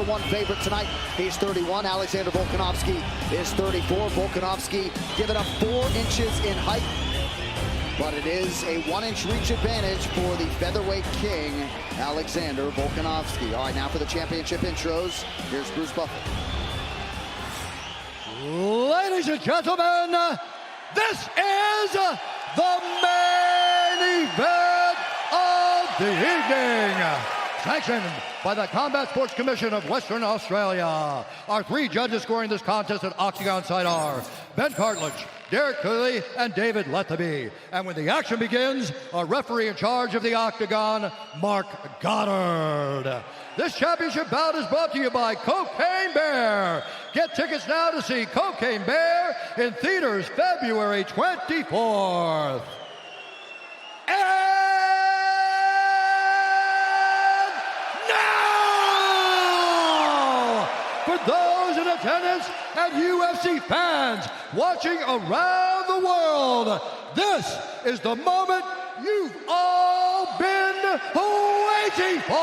4-1 favorite tonight. He's 31. Alexander Volkanovski is 34. Volkanovski giving up 4 inches in height, but it is a 1-inch reach advantage for the featherweight king, Alexander Volkanovski. All right, now for the championship intros. Here's Bruce Buffer. Ladies and gentlemen, this is the main event of the evening. Sanctioned by the Combat Sports Commission of Western Australia. Our 3 judges scoring this contest at Octagon side are Ben Cartledge, Derek Cooley, and David Letheby. And when the action begins, our referee in charge of the Octagon, Mark Goddard. This championship bout is brought to you by Cocaine Bear. Get tickets now to see Cocaine Bear in theaters February 24th. And now, for those in attendance and UFC fans watching around the world, this is the moment you've all been waiting for.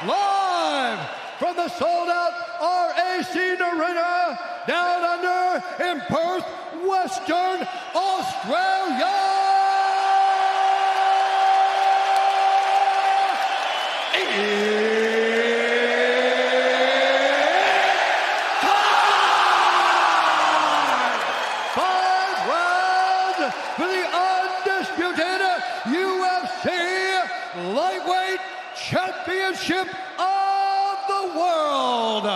Live from the sold-out RAC Arena down under in Perth, Western Australia. For the undisputed UFC Lightweight Championship of the World.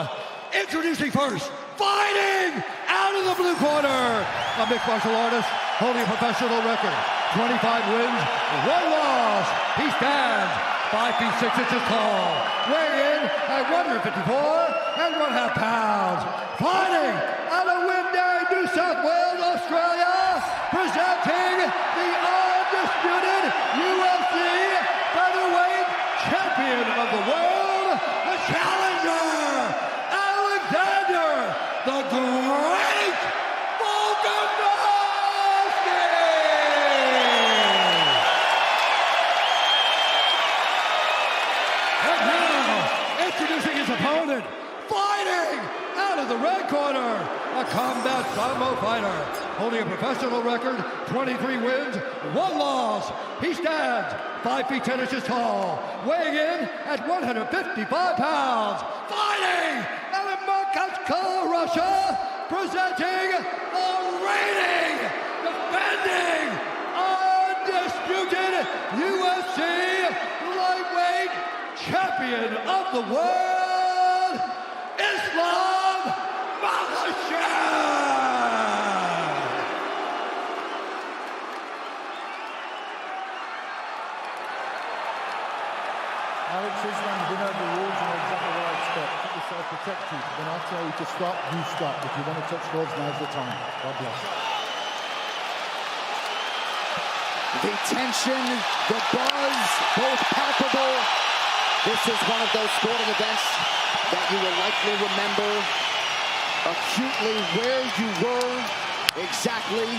Introducing first, fighting out of the blue corner, a mixed martial artist holding a professional record, 25 wins, 1 loss. He stands 5 feet 6 inches tall, weighing in at 154.5 pounds. Fighting out of Windaye, New South Wales, Australia, presenting the undisputed UFC featherweight champion of the world, the challenger, Alexander the Great Volkanovski! And now, introducing his opponent, fighting out of the red corner, a combat sambo fighter, holding a professional record, 23 wins, 1 loss. He stands 5 feet 10 inches tall, weighing in at 155 pounds. Fighting out of makhachev, Russia, presenting the reigning, defending, undisputed UFC lightweight champion of the world, makhachev. Alex Islam, you know the rules and exactly what I expect. Keep yourself protected. When I tell you to stop, you stop. If you want to touch gloves, now's the time. God bless. The tension, the buzz, both palpable. This is one of those sporting events that you will likely remember acutely where you were, exactly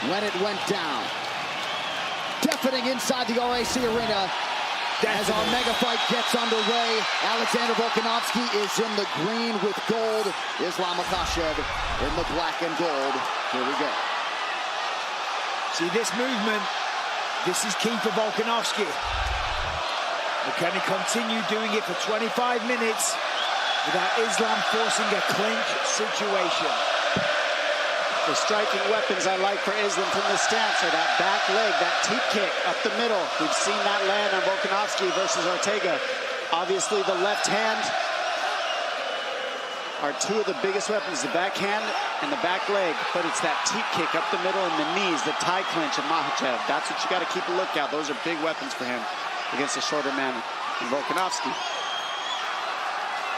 when it went down. Deafening inside the RAC Arena. As our mega fight gets underway, Alexander Volkanovski is in the green with gold. Islam Makhachev in the black and gold. Here we go. See this movement, this is key for Volkanovski. But can he continue doing it for 25 minutes without Islam forcing a clinch situation? The striking weapons I like for Islam from the stance are that back leg, that teep kick up the middle. We've seen that land on Volkanovski versus Ortega. Obviously, the left hand are 2 of the biggest weapons, the backhand and the back leg. But it's that teep kick up the middle and the knees, the tie clinch of makhachev. That's what you got to keep a lookout. Those are big weapons for him against a shorter man than Volkanovski.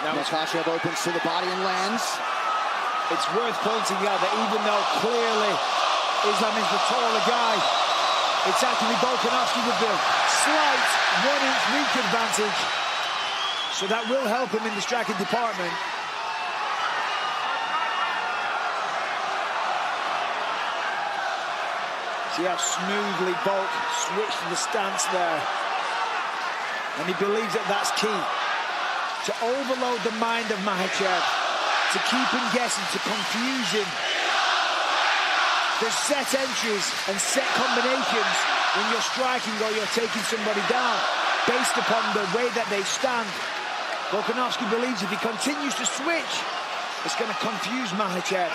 Now makhachev opens to the body and lands. It's worth pointing out that even though clearly Islam is the taller guy, it's actually Volkanovski with the slight 1-inch reach advantage. So that will help him in the striking department. See how smoothly Volk switched the stance there. And he believes that that's key. to overload the mind of Makhachev, to keep him guessing, to confuse him. There's set entries and set combinations when you're striking or you're taking somebody down based upon the way that they stand. Volkanovski believes if he continues to switch, it's going to confuse Makhachev.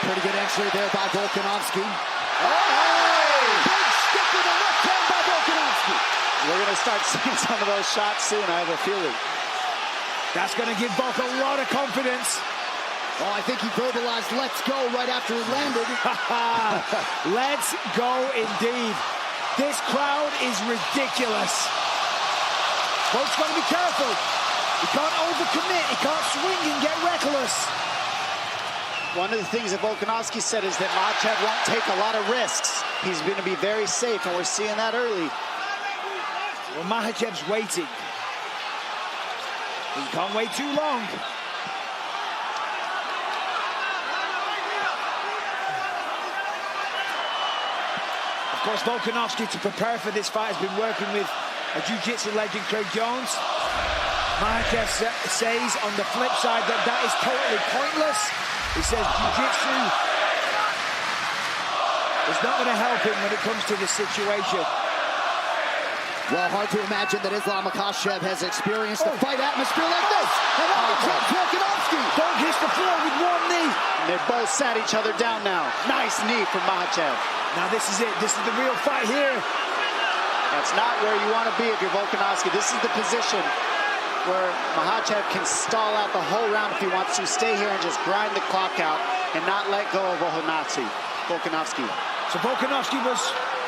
Pretty good entry there by Volkanovski. Oh! Big stick with a left hand by Volkanovski. We're going to start seeing some of those shots soon, I have a feeling. That's going to give Volk a lot of confidence. Oh, I think he verbalized "let's go" right after he landed. Let's go indeed. This crowd is ridiculous. Volk's got to be careful. He can't overcommit. He can't swing and get reckless. One of the things that Volkanovski said is that Makhachev won't take a lot of risks. He's going to be very safe, and we're seeing that early. Well, Makhachev's waiting. He can't wait too long. Of course, Volkanovski, to prepare for this fight, has been working with a jiu-jitsu legend, Craig Jones. Makhachev says on the flip side that that is totally pointless. He says jiu-jitsu is not going to help him when it comes to this situation. Well, hard to imagine that Islam Makhachev has experienced a fight atmosphere like this. And Volkanovski. Volk hits the floor with one knee. And they both sat each other down now. Nice knee from Makhachev. Now this is it. This is the real fight here. That's not where you want to be if you're Volkanovski. This is the position where Makhachev can stall out the whole round if he wants to. Stay here and just grind the clock out and not let go of Volkanovski. So Volkanovski was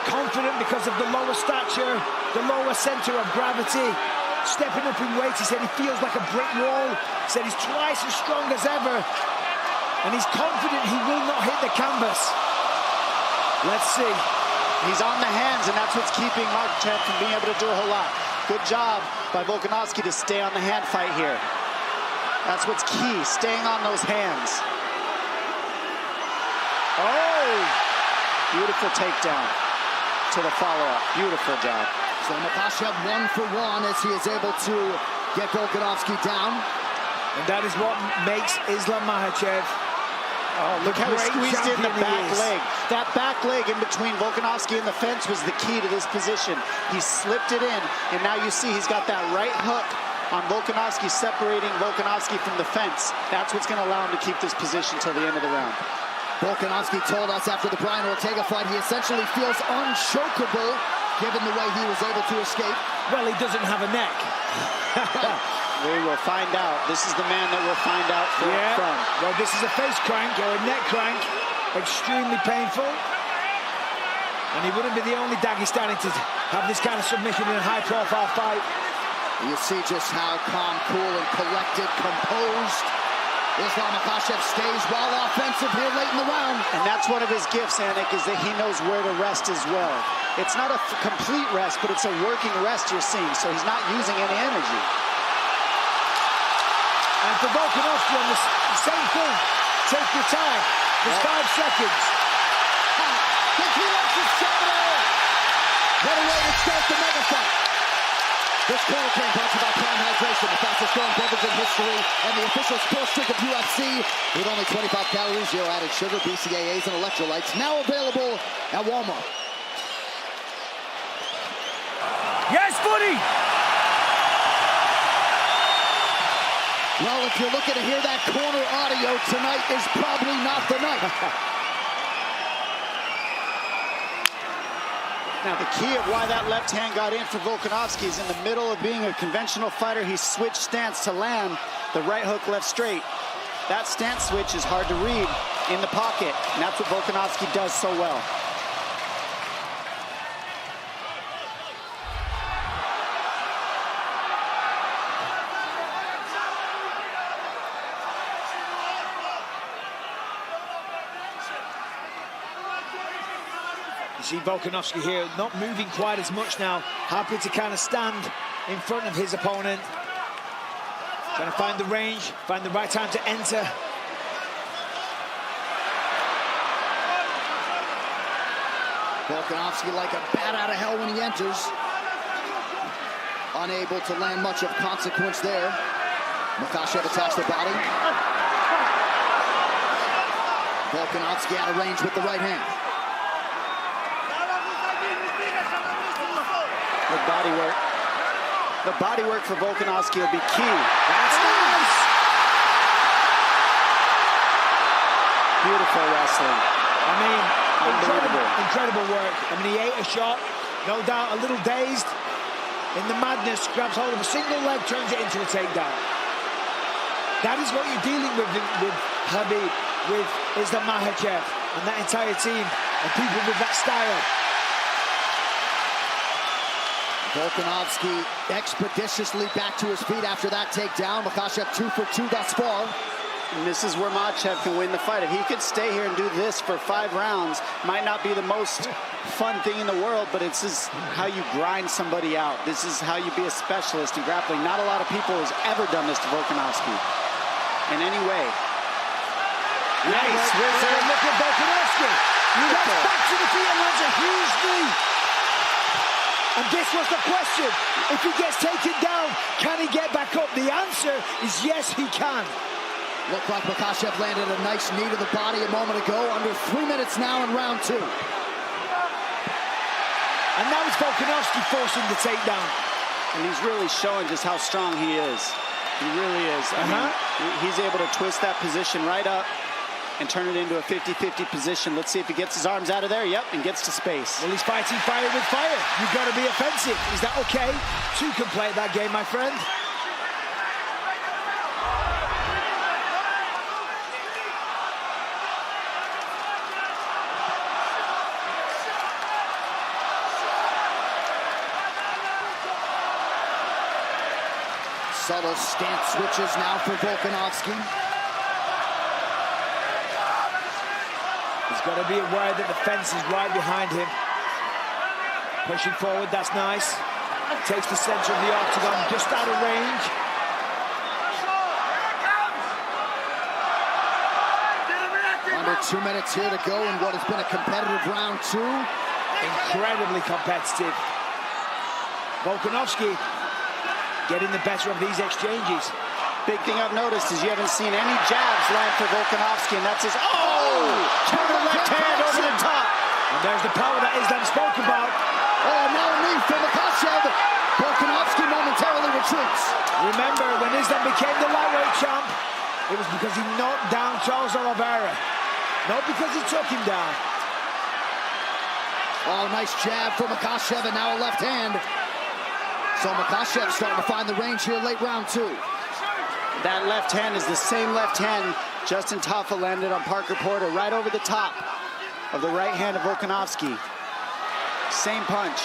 confident because of the lower stature, the lower center of gravity. Stepping up in weight, he said he feels like a brick wall. He said he's twice as strong as ever. And he's confident he will not hit the canvas. Let's see. He's on the hands, and that's what's keeping Makhachev from being able to do a whole lot. Good job by Volkanovski to stay on the hand fight here. That's what's key, staying on those hands. Oh! Beautiful takedown to the follow-up. Beautiful job. So Makhachev 1 for 1 as he is able to get Volkanovski down. And that is what makes Islam Makhachev. Oh, look how he squeezed in the back leg. That back leg in between Volkanovski and the fence was the key to this position. He slipped it in, and now you see he's got that right hook on Volkanovski, separating Volkanovski from the fence. That's what's going to allow him to keep this position till the end of the round. Volkanovski told us after the Brian Ortega fight he essentially feels unchokeable given the way he was able to escape. Well, he doesn't have a neck. We will find out. This is the man that we'll find out from. Well, this is a face crank or a neck crank. Extremely painful. And he wouldn't be the only Dagestani to have this kind of submission in a high-profile fight. You see just how calm, cool, and collected, composed Islam Makhachev stays while offensive here late in the round. And that's one of his gifts, Anik, is that he knows where to rest as well. It's not a complete rest, but it's a working rest you're seeing, so he's not using any energy. And for Volkanovski on the same thing, take your time. There's 5 seconds. He lets it settle. What a way to start the mega fight. This corner train brought to you by Prime Hydration, the fastest growing beverage in history, and the official sports drink of UFC with only 25 calories, 0 added sugar, BCAAs, and electrolytes. Now available at Walmart. Yes, buddy! Well, if you're looking to hear that corner audio, tonight is probably not the night. Now, the key of why that left hand got in for Volkanovski is in the middle of being a conventional fighter, he switched stance to land the right hook left straight. That stance switch is hard to read in the pocket, and that's what Volkanovski does so well. You see Volkanovski here not moving quite as much now, happy to kind of stand in front of his opponent. Trying to find the range, find the right time to enter. Volkanovski like a bat out of hell when he enters. unable to land much of consequence there. Makhachev attacks the body. Volkanovski out of range with the right hand. Good body work. The body work for Volkanovski will be key. That's nice. Beautiful wrestling. I mean, Unbelievable. incredible work. I mean, he ate a shot, no doubt, a little dazed. In the madness, grabs hold of a single leg, turns it into a takedown. That is what you're dealing with Khabib, with Islam Makhachev and that entire team and people with that style. Volkanovski expeditiously back to his feet after that takedown. Makhachev 2 for 2 thus far. And this is where Makhachev can win the fight. If he could stay here and do this for 5 rounds, might not be the most fun thing in the world, but it's just how you grind somebody out. This is how you be a specialist in grappling. Not a lot of people has ever done this to Volkanovski in any way. Nice. Look at Volkanovski. He gets back to the feet and lands a huge knee. And this was the question. If he gets taken down, can he get back up? The answer is yes, he can. Looked like Makhachev landed a nice knee to the body a moment ago. Under 3 minutes now in round 2. And now it's Volkanovski forcing the takedown. And he's really showing just how strong he is. He really is. I mean, he's able to twist that position right up and turn it into a 50-50 position. Let's see if he gets his arms out of there. Yep, and gets to space. Well, he's fighting fire with fire. You've got to be offensive. Is that okay? 2 can play that game, my friend. Subtle stance switches now for Volkanovski. He's got to be aware that the fence is right behind him. Pushing forward, that's nice. Takes the center of the octagon, just out of range. Under 2 minutes here to go in what has been a competitive round 2. Incredibly competitive. Volkanovski getting the better of these exchanges. Big thing I've noticed is you haven't seen any jabs land for Volkanovski, and that's his counter left hand over the top. And there's the power that Islam spoke about. Oh, now a knee from Makhachev. Volkanovski momentarily retreats. Remember, when Islam became the lightweight champ, it was because he knocked down Charles Oliveira, not because he took him down. Oh, nice jab from Makhachev, and now a left hand. So Makhachev starting to find the range here late round 2. That left hand is the same left hand Justin Tafa landed on Parker Porter, right over the top of the right hand of Volkanovski. Same punch.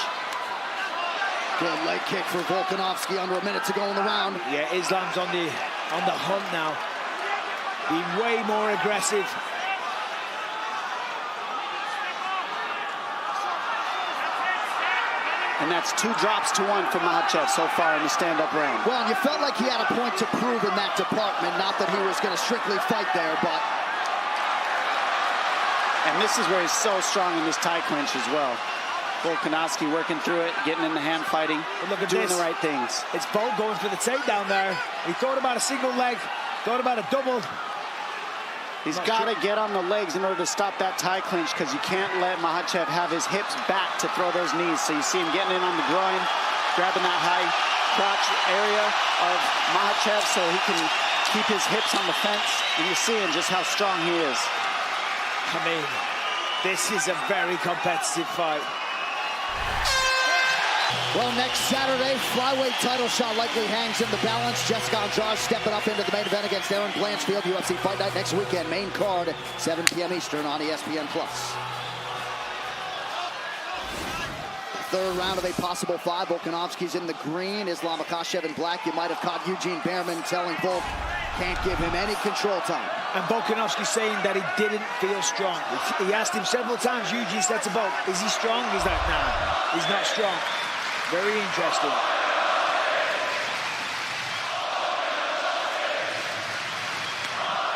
Good leg kick for Volkanovski under a minute to go in the round. Yeah, Islam's on the hunt now. Being way more aggressive. And that's 2 drops to 1 for Makhachev so far in the stand-up round. Well, and you felt like he had a point to prove in that department. Not that he was going to strictly fight there, but... And this is where he's so strong in this tie clinch as well. Volkanovski working through it, getting in the hand fighting, but look at doing this. the right things. It's Volk going for the takedown there. He thought about a single leg, thought about a double. He's got to get on the legs in order to stop that tie clinch, because you can't let Makhachev have his hips back to throw those knees. So you see him getting in on the groin, grabbing that high crotch area of Makhachev so he can keep his hips on the fence. And you're seeing just how strong he is. I mean, this is a very competitive fight. Well, next Saturday, flyweight title shot likely hangs in the balance. Jessica Andrade stepping up into the main event against Aaron Blanchfield. UFC Fight Night next weekend. Main card, 7 p.m. Eastern on ESPN+. Third round of a possible 5. Volkanovski's in the green. Islam Makhachev in black. You might have caught Eugene Behrman telling Volk can't give him any control time. And Volkanovski saying that he didn't feel strong. He asked him several times, Eugene said to Volk, is he strong? He's like, nah, he's not strong. Very interesting.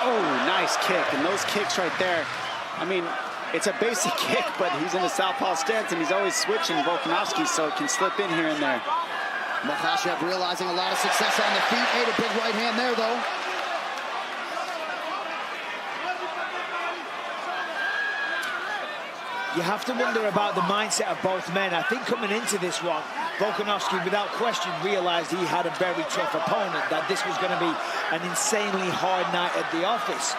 Oh, nice kick. And those kicks right there, I mean, it's a basic kick, but he's in a southpaw stance, and he's always switching Volkanovski, so it can slip in here and there. Makhachev realizing a lot of success on the feet. Ate a big right hand there, though. You have to wonder about the mindset of both men. I think coming into this one, Volkanovski, without question, realized he had a very tough opponent, that this was going to be an insanely hard night at the office.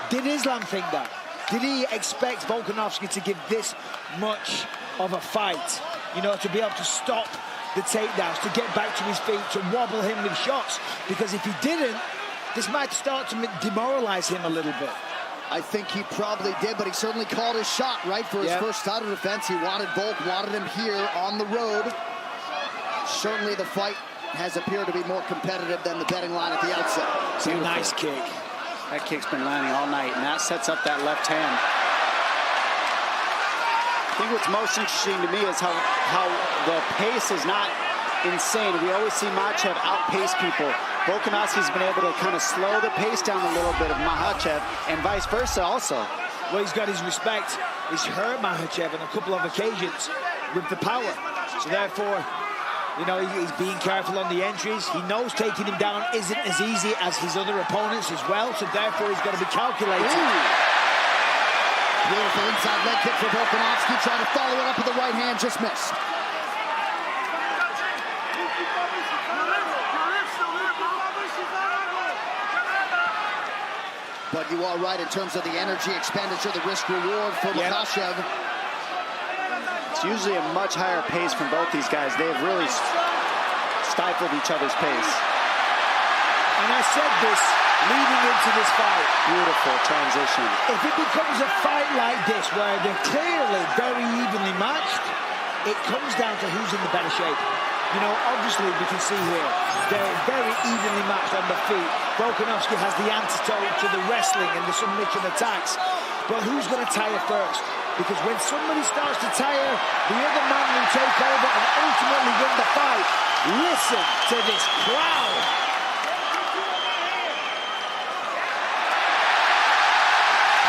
Did Islam think that? Did he expect Volkanovski to give this much of a fight? You know, to be able to stop the takedowns, to get back to his feet, to wobble him with shots? Because if he didn't, this might start to demoralize him a little bit. I think he probably did, but he certainly called his shot, right, for his first title defense. He wanted Volk, wanted him here on the road. Certainly the fight has appeared to be more competitive than the betting line at the outset. It's a nice kick. That kick's been landing all night, and that sets up that left hand. I think what's most interesting to me is how the pace is not insane. We always see Makhachev outpace people. Volkanovski's been able to kind of slow the pace down a little bit of Makhachev, and vice versa also. Well, he's got his respect. He's hurt Makhachev on a couple of occasions with the power. So therefore, you know, he's being careful on the entries. He knows taking him down isn't as easy as his other opponents as well, so therefore he's got to be calculated. Beautiful inside leg kick for Volkanovski, trying to follow it up with the right hand, just missed. But you are right in terms of the energy expenditure, the risk reward for Makhachev. It's usually a much higher pace from both these guys. They've really stifled each other's pace. And I said this leading into this fight. Beautiful transition. If it becomes a fight like this, where they're clearly very evenly matched, it comes down to who's in the better shape. You know, obviously we can see here, they're very evenly matched on the feet. Volkanovski has the antidote to the wrestling and the submission attacks. But who's going to tire first? Because when somebody starts to tire, the other man will take over and ultimately win the fight. Listen to this crowd.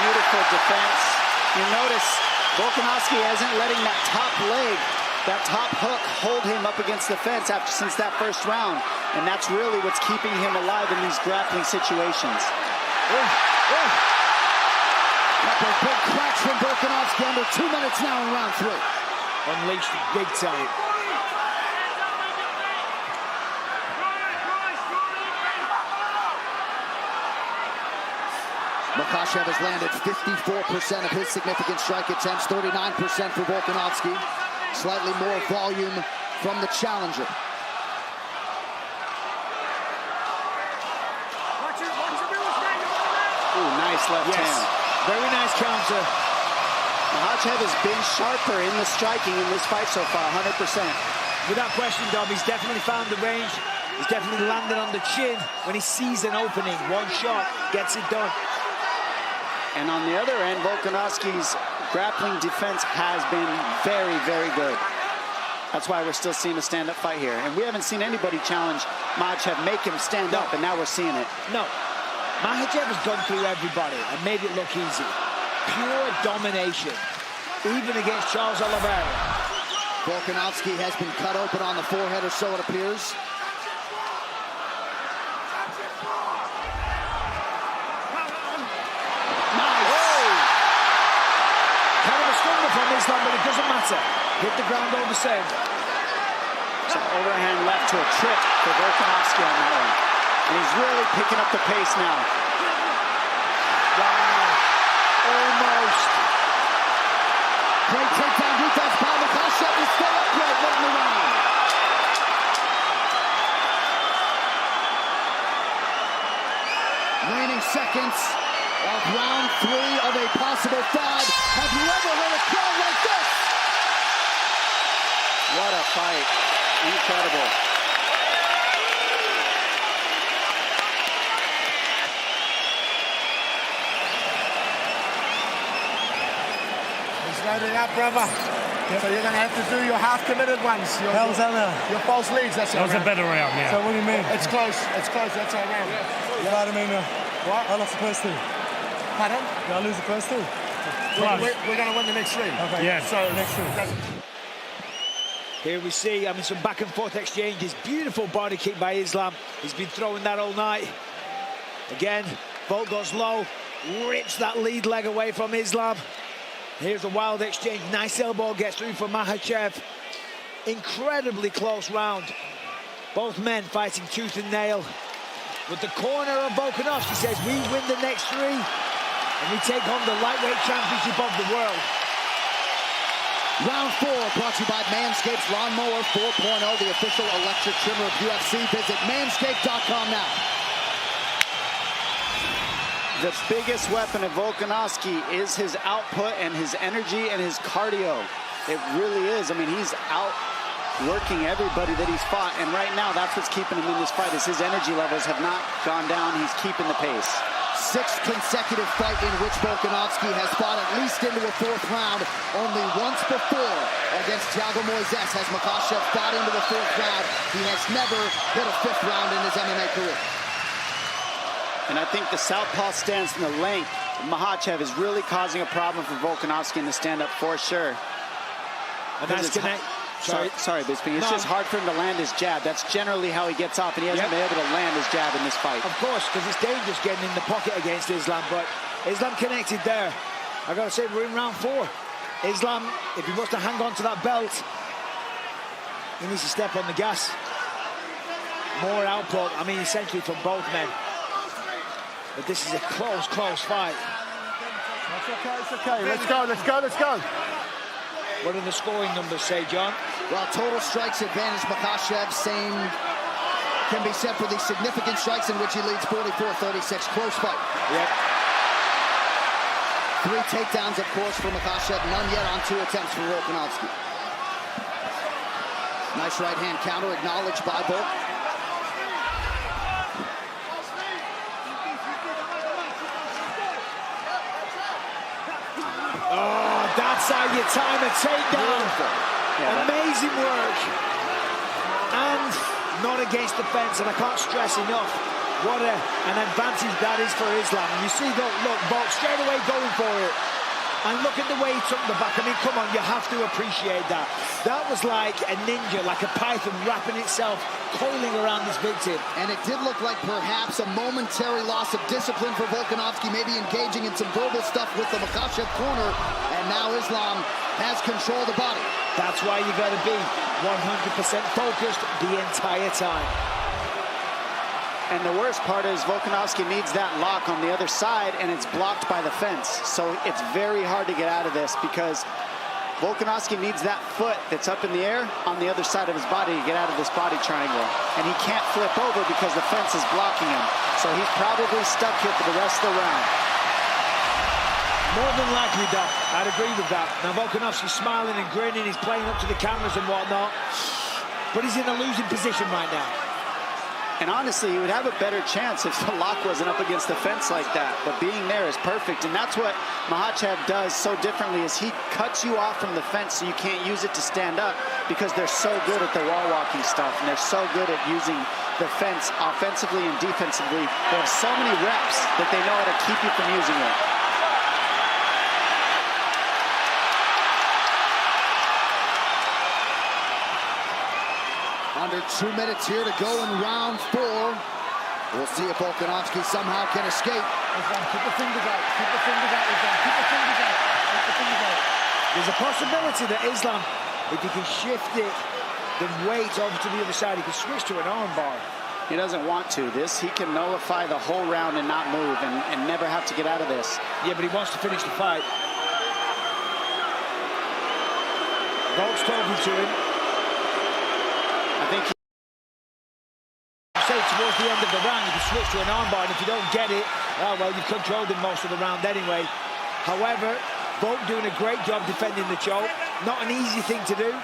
Beautiful defense. You notice Volkanovski isn't letting that top leg, that top hook, hold him up against the fence since that first round. And that's really what's keeping him alive in these grappling situations. Couple of big cracks from Volkanovski, under 2 minutes now in round 3. Unleashed big time. Makhachev has landed 54% of his significant strike attempts, 39% for Volkanovski. Slightly more volume from the challenger. Ooh, nice left hand. Very nice counter. Makhachev has been sharper in the striking in this fight so far, 100%. Without question, Dom, he's definitely found the range. He's definitely landed on the chin when he sees an opening. One shot gets it done. And on the other end, Volkanovski's grappling defense has been very, very good. That's why we're still seeing a stand-up fight here. And we haven't seen anybody challenge Makhachev, make him stand up, and now we're seeing it. No. Makhachev has gone through everybody and made it look easy. Pure domination, even against Charles Oliveira. Volkanovski has been cut open on the forehead or so, it appears. From Islam, but it doesn't matter. Hit the ground all the same. So overhand left to a trip for Volkanovski on that one. And he's really picking up the pace now. Wow. Almost. Great takedown defense by Makhachev. He's still upright late in the round. Remaining seconds of round 3 of a possible 5. Have you ever heard a crowd like this? What a fight. Incredible. He's loaded up, brother. So you're going to have to do your half-committed ones. How was that now? Your false leads, that's That was a better round, yeah. So what do you mean? It's close, that's our round. You know what I mean? What? I lost the first 2. Pardon? Did I lose the first 2? We're going to win the next 3. Okay. Yeah. So next 3. Here we see, some back and forth exchanges. Beautiful body kick by Islam. He's been throwing that all night. Again, Volk goes low, rips that lead leg away from Islam. Here's a wild exchange. Nice elbow gets through for Makhachev. Incredibly close round. Both men fighting tooth and nail. With the corner of Volkanovski says, we win the next 3 and we take home the lightweight championship of the world. Round 4 brought to you by Manscaped's Lawnmower 4.0, the official electric trimmer of UFC. Visit manscaped.com now. The biggest weapon of Volkanovski is his output and his energy and his cardio. It really is. He's outworking everybody that he's fought, and right now that's what's keeping him in this fight, is his energy levels have not gone down. He's keeping the pace. 6th consecutive fight in which Volkanovski has fought at least into a 4th round. Only once before against Thiago Moises has Makhachev fought into the 4th round. He has never hit a 5th round in his MMA career. And I think the southpaw stance and the length of Makhachev is really causing a problem for Volkanovski in the stand-up for sure. And that's connect. Sorry, Bisping. It's just hard for him to land his jab. That's generally how he gets off, and he hasn't been able to land his jab in this fight. Of course, because it's dangerous getting in the pocket against Islam, but Islam connected there. I got to say, we're in round 4. Islam, if he wants to hang on to that belt, he needs to step on the gas. More output, essentially from both men. But this is a close fight. It's okay. Let's go. What do the scoring numbers say, John? Well, total strikes advantage Makhachev. Same can be said for the significant strikes in which he leads 44-36. Close fight. Yep. 3 takedowns, of course, for Makhachev. None yet on 2 attempts for Volkanovski. Nice right hand counter acknowledged by Volk. Oh, that's how you time a takedown. Yeah, amazing work. And not against the fence, and I can't stress enough what an advantage that is for Islam. You see, look, Volk straight away going for it. And look at the way he took the back. Come on, you have to appreciate that. That was like a ninja, like a python wrapping itself, coiling around his victim. And it did look like perhaps a momentary loss of discipline for Volkanovski, maybe engaging in some verbal stuff with the Makhachev corner. And now Islam has control of the body. That's why you got to be 100% focused the entire time. And the worst part is Volkanovski needs that lock on the other side, and it's blocked by the fence. So it's very hard to get out of this because Volkanovski needs that foot that's up in the air on the other side of his body to get out of this body triangle. And he can't flip over because the fence is blocking him. So he's probably stuck here for the rest of the round. More than likely, Doc. I'd agree with that. Now, Volkanovski's smiling and grinning. He's playing up to the cameras and whatnot. But he's in a losing position right now. And honestly, he would have a better chance if the lock wasn't up against the fence like that. But being there is perfect. And that's what Makhachev does so differently is he cuts you off from the fence so you can't use it to stand up because they're so good at the wall walking stuff. And they're so good at using the fence offensively and defensively. They have so many reps that they know how to keep you from using it. Under 2 minutes here to go in round 4. We'll see if Volkanovski somehow can escape. Islam, keep the fingers out. Keep the fingers out, Islam. Keep the fingers out. Keep the fingers out. There's a possibility that Islam, if he can shift the weight over to the other side, he can switch to an arm bar. He doesn't want to. He can nullify the whole round and not move and never have to get out of this. Yeah, but he wants to finish the fight. Volk's talking to him. I think Say towards the end of the round, you can switch to an armbar, and if you don't get it, oh well, you've controlled him most of the round anyway. However, Volk doing a great job defending the choke. Not an easy thing to do.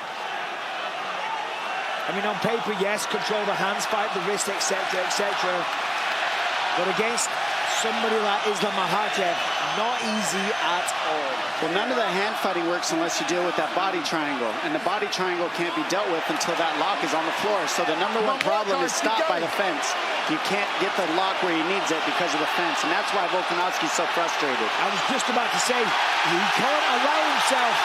On paper, yes, control the hands, fight the wrist, etc., etc. But against somebody like Islam Makhachev, not easy at all. Well, none of the hand fighting works unless you deal with that body triangle. And the body triangle can't be dealt with until that lock is on the floor. So the number one problem is stopped by the fence. You can't get the lock where he needs it because of the fence. And that's why Volkanovski's so frustrated. I was just about to say, he can't allow himself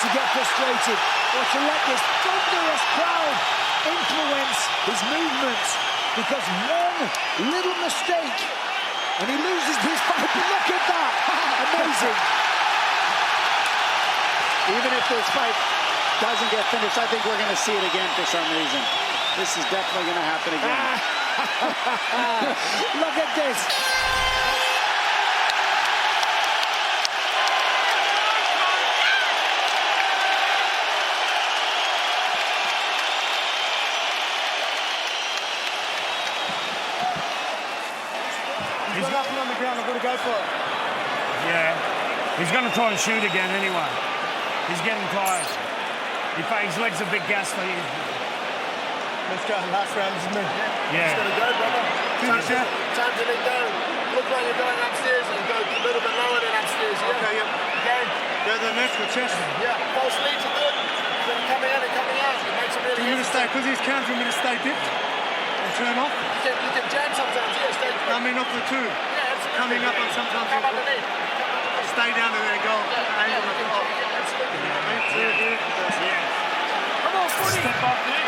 to get frustrated. or to let this thunderous crowd influence his movements, because one little mistake and he loses his fight. Look at that! Amazing. Even if this fight doesn't get finished, I think we're going to see it again for some reason. This is definitely going to happen again. Look at this. He's got nothing on the ground. I'm going to go for it. Yeah, he's going to try and shoot again anyway. He's getting tired. His legs are a bit gassed. Let's go. Last round, this is me. Yeah. Just got to go, brother. Time to let go. Look like you're going upstairs and go a little bit lower than upstairs. Yeah? Okay, yeah. Okay. Go to the next with chest. Yeah, false leads are good. Then coming in and coming out. It makes it really easy. Because he's countering me to stay dipped and turn off. You can jam sometimes, yeah, stay dipped. Coming up the two. Yeah, absolutely. Coming up and sometimes come underneath. Stay down to there, go. Absolutely. Yeah. Come on, Footy. Step up there.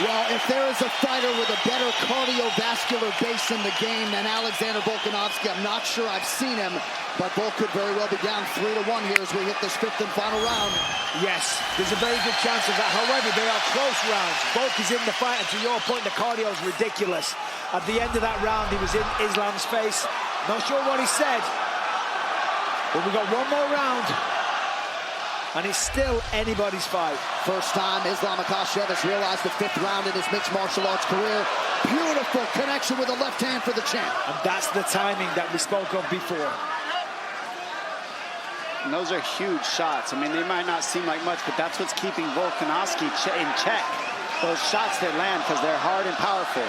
Well, if there is a fighter with a better cardiovascular base in the game than Alexander Volkanovski, I'm not sure I've seen him, but Volk could very well be down 3-1 here as we hit this fifth and final round. Yes, there's a very good chance of that. However, they are close rounds. Volk is in the fight, and to your point, the cardio is ridiculous. At the end of that round, he was in Islam's face. Not sure what he said, but we got one more round. And it's still anybody's fight. First time Islam Makhachev has realized the fifth round in his mixed martial arts career. Beautiful connection with the left hand for the champ. And that's the timing that we spoke of before. And those are huge shots. I mean, they might not seem like much, but that's what's keeping Volkanovski in check. Those shots that land, because they're hard and powerful.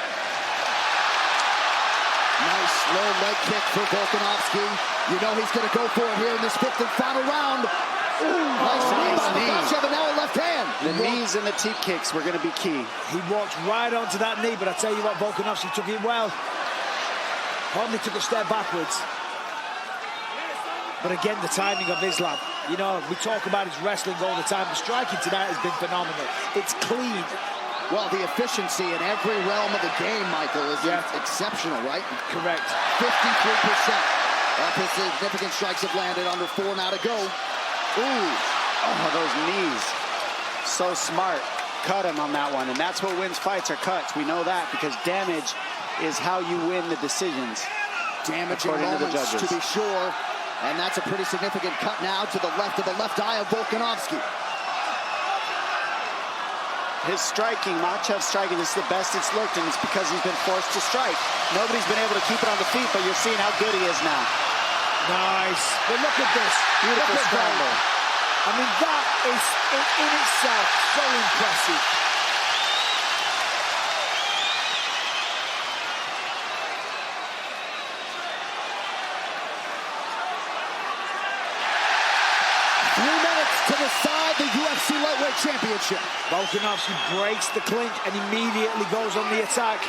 Nice low leg kick for Volkanovski. You know he's going to go for it here in this fifth and final round. Ooh, nice knee by Makhachev, and now a left hand. The knees and the teep kicks were going to be key. He walked right onto that knee, but I tell you what, Volkanovski took it well. Only took a step backwards. But again, the timing of Islam. You know, we talk about his wrestling all the time. The striking tonight has been phenomenal. It's clean. Well, the efficiency in every realm of the game, Michael, is exceptional, right? Correct. 53% of his significant strikes have landed. Under 4 now to go. Ooh. Oh, those knees. So smart. Cut him on that one. And that's what wins fights, are cuts. We know that because damage is how you win the decisions. Damaging moments, to be sure. And that's a pretty significant cut now to the left of the left eye of Volkanovski. His striking, Makhachev's striking, this is the best it's looked, and it's because he's been forced to strike. Nobody's been able to keep it on the feet, but you're seeing how good he is now. Nice. But look at this. Beautiful scramble. I mean, that is in itself so impressive. To decide the UFC lightweight championship. Volkanovski breaks the clinch and immediately goes on the attack.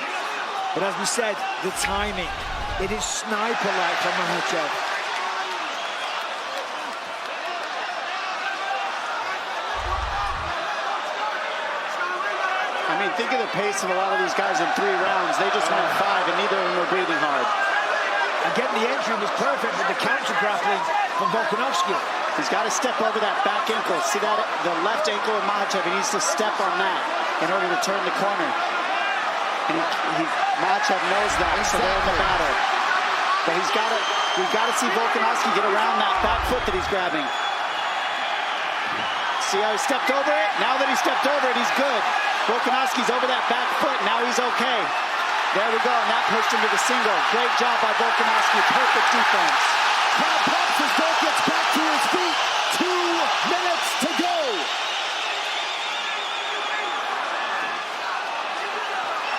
But as we said, the timing, it is sniper-like from Makhachev. I mean, think of the pace of a lot of these guys in 3 rounds. They just went 5, and neither of them were breathing hard. Again, the entry was perfect with the counter-grappling from Volkanovski. He's got to step over that back ankle. See that? The left ankle of Makhachev. He needs to step on that in order to turn the corner. And Makhachev knows that, so they're in the battle. But we've got to see Volkanovski get around that back foot that he's grabbing. See how he stepped over it? Now that he stepped over it, he's good. Volkanovski's over that back foot. Now he's okay. There we go, and that pushed him to the single. Great job by Volkanovski. Perfect defense. Crowd pops as Volk gets back to his feet. 2 minutes to go.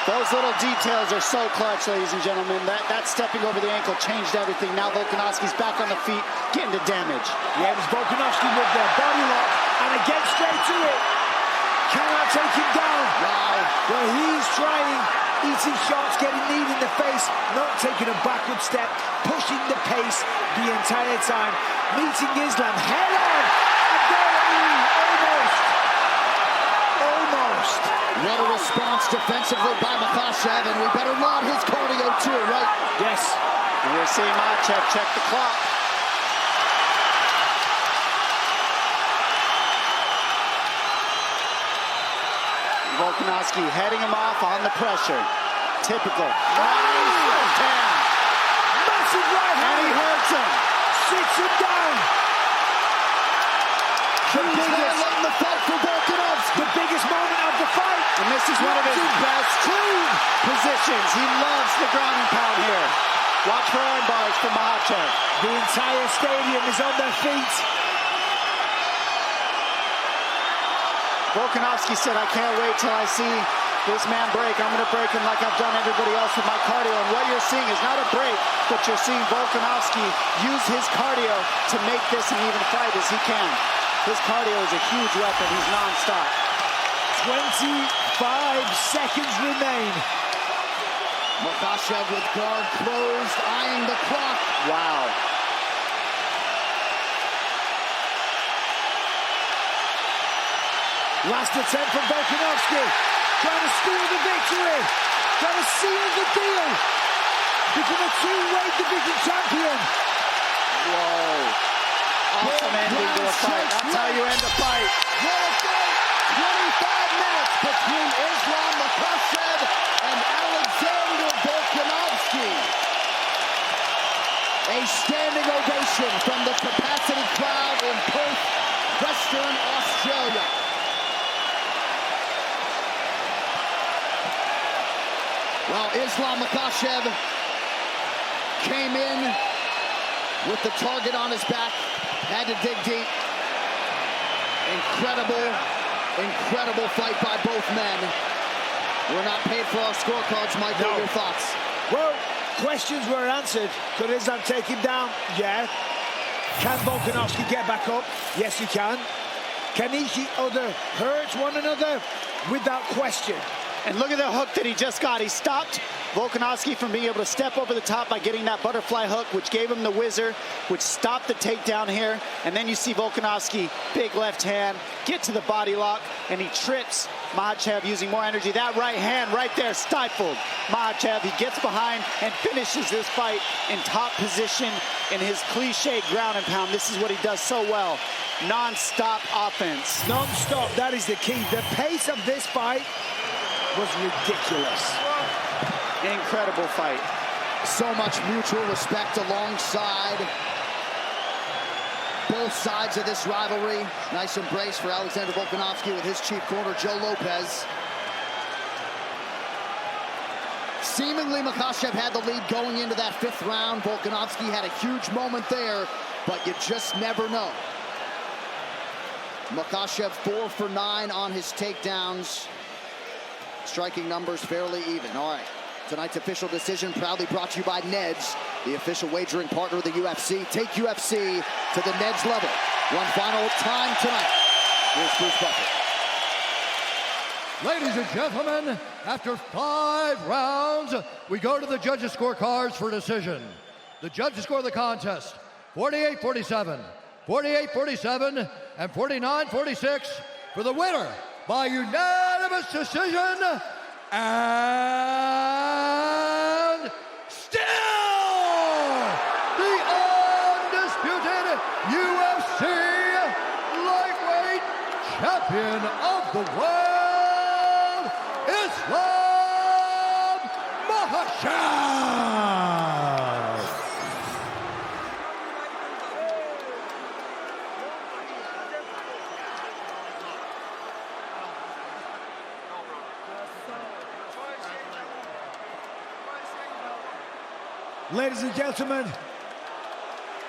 Those little details are so clutch, ladies and gentlemen. That stepping over the ankle changed everything. Now Volkanovski's back on the feet, getting to damage. Yeah, it was Volkanovski with the body lock, and again straight to it. Cannot take him down. Wow. Well, he's trying easy shots just getting kneed in the face, not taking a backward step, pushing the pace the entire time, meeting Islam head on, and there almost. What a response defensively by Makhachev, and we better laud his cardio too, right? Yes. And we're seeing Makhachev check the clock. Volkanovski heading him off on the pressure. Typical. Nice left hand. Massive right hand. And he hurts him. Sits him down. The fight for Volkanovski. The biggest moment of the fight. And this is one of his best positions. He loves the ground and pound here. Watch for arm bars from Makhachev. The entire stadium is on their feet. Volkanovski said, I can't wait till I see this man break. I'm going to break him like I've done everybody else with my cardio. And what you're seeing is not a break, but you're seeing Volkanovski use his cardio to make this an even fight as he can. His cardio is a huge weapon. He's non-stop. 25 seconds remain. Makhachev with guard closed, eyeing the clock. Wow. Last attempt from Volkanovski. Trying to steal the victory. Trying to seal the deal. Become a two-weight division champion. Whoa. Awesome ending to a fight. That's how you end a fight. What a fight! 25 minutes between Islam Makhachev and Alexander Volkanovski. A standing ovation from the capacity crowd in Perth, Western Australia. Well, Islam Makhachev came in with the target on his back, had to dig deep. Incredible fight by both men. We're not paid for our scorecards, Mike. What are your thoughts? Well, questions were answered. Could Islam take him down? Yeah. Can Volkanovski get back up? Yes, he can. Can each other hurt one another? Without question. And look at the hook that he just got. He stopped Volkanovski from being able to step over the top by getting that butterfly hook, which gave him the whizzer, which stopped the takedown here. And then you see Volkanovski, big left hand, get to the body lock, and he trips Makhachev using more energy. That right hand right there stifled Makhachev. He gets behind and finishes this fight in top position in his cliche ground and pound. This is what he does so well. Non-stop offense. Non-stop, that is the key. The pace of this fight was ridiculous. Incredible fight. So much mutual respect alongside both sides of this rivalry. Nice embrace for Alexander Volkanovski with his chief corner, Joe Lopez. Seemingly, Makhachev had the lead going into that fifth round. Volkanovski had a huge moment there, but you just never know. Makhachev 4 for 9 on his takedowns. Striking numbers fairly even. All right. Tonight's official decision proudly brought to you by Neds, the official wagering partner of the UFC. Take UFC to the Neds level. One final time tonight. Here's Bruce Buffer. Ladies and gentlemen, after 5 rounds, we go to the judges' scorecards for decision. The judges score the contest 48-47, 48-47, and 49-46 for the winner by unanimous decision, and still the undisputed UFC lightweight champion of the world, Islam Makhachev. Ladies and gentlemen,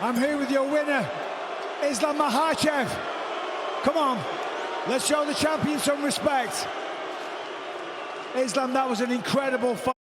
I'm here with your winner, Islam Makhachev. Come on, let's show the champion some respect. Islam, that was an incredible fight.